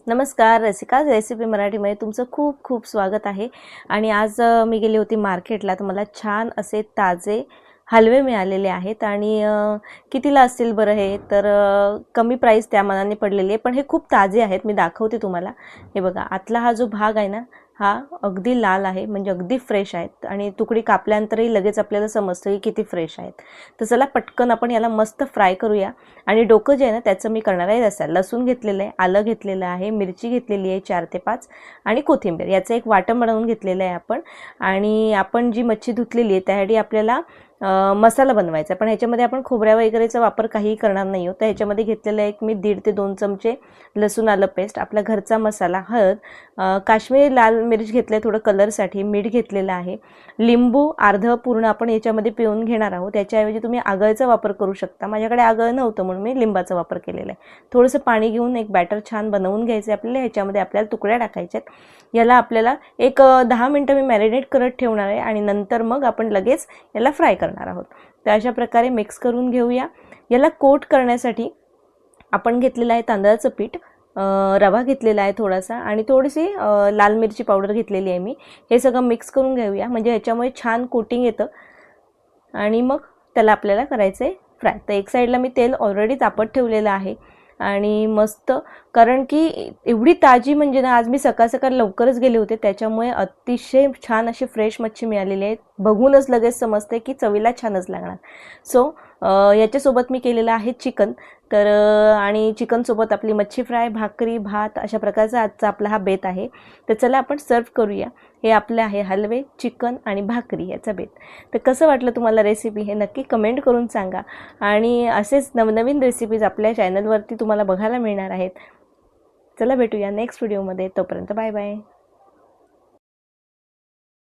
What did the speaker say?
नमस्कार रसिकाज रेसिपी मराठीमध्ये तुमचं खूप खूप स्वागत आहे। आणि आज मी गेली होती मार्केटला, तर मला छान असे ताजे हलवे मिळालेले आहेत। आणि कितीला असतील बरं हे, तर कमी प्राइस त्या मानाने पडलेली आहे, पण हे खूप ताजे आहेत। मी दाखवते तुम्हाला। हे बघा, आतला हा जो भाग आहे ना, हा अगदी लाल आहे, म्हणजे अगदी फ्रेश आहेत आणि तुकडी कापल्यानंतरही लगेच आपल्याला समजतं की किती फ्रेश आहेत। तर चला पटकन आपण याला मस्त फ्राय करूया। आणि डोकं जे आहे ना त्याचं मी करणार आहे रस्सा। लसूण घेतलेलं आहे, आलं घेतलेलं आहे, मिरची घेतलेली आहे 4 ते 5 आणि कोथिंबीर, याचं एक वाटण बनवून घेतलेलं आहे आपण। आणि आपण जी मच्छी धुतलेली आहे त्यासाठी आपल्याला मसाला बनवायचा, पण ह्याच्यामध्ये आपण खोबऱ्या वगैरेचा वापर काही करणार नाही आहोत। तर ह्याच्यामध्ये घेतलेलं आहे मी 1.5 ते 2 चमचे लसूण आलं पेस्ट, आपला घरचा मसाला, हळद, काश्मीरी लाल मिर्च घेतले थोडं कलरसाठी, मीठ घेतलेलं आहे, लिंबू अर्ध पूर्ण आपण याच्यामध्ये पिळून घेणार आहोत। त्याच्याऐवजी तुम्ही आगळचा वापर करू शकता, माझ्याकडे आगळ नव्हतं म्हणून मी लिंबाचा वापर केलेला आहे। थोडंसं पाणी घेऊन एक बॅटर छान बनवून घ्यायचं आपल्याला। ह्याच्यामध्ये आपल्याला तुकड्या टाकायच्यात। याला आपल्याला एक 10 मिनिटं मी मॅरिनेट करत ठेवणार आहे आणि नंतर मग आपण लगेच याला फ्राय करणार आहोत। तर अशा प्रकारे मिक्स करून घेऊया। याला कोट करण्यासाठी आपण घेतलेलं आहे तांदळाचं पीठ, रवा घेतलेला आहे थोडासा, आणि थोडीशी लाल मिरची पावडर घेतलेली आहे मी। हे सगळं मिक्स करून घेऊया, म्हणजे ह्याच्यामुळे छान कोटिंग येतं आणि मग त्याला आपल्याला करायचं आहे फ्राय। तर एक साईडला मी तेल ऑलरेडी तापत ठेवलेलं आहे आणि मस्त, कारण की एवढी ताजी म्हणजे ना, आज मी सकाळ सकाळ लवकरच गेले होते, त्याच्यामुळे अतिशय छान अशी फ्रेश मच्छी मिळालेली आहे। बघूनच लगेच समजते की चवीला छानच लागणार। सो याच्यासोबत मी केलेलं आहे चिकन। तर आणि चिकनसोबत आपली मच्छी फ्राय, भाकरी, भात, अशा प्रकारचा आजचा आपला हा बेत आहे। तर चला आपण सर्व करूया। हे आपले आहे हलवे, चिकन आणि भाकरी याचा बेत। तर कसं वाटलं तुम्हाला रेसिपी हे नक्की कमेंट करून सांगा। आणि असेच नवनवीन रेसिपीज आपल्या चॅनलवरती तुम्हाला बघायला मिळणार आहेत। चला भेटूया नेक्स्ट व्हिडिओमध्ये, तोपर्यंत बाय बाय।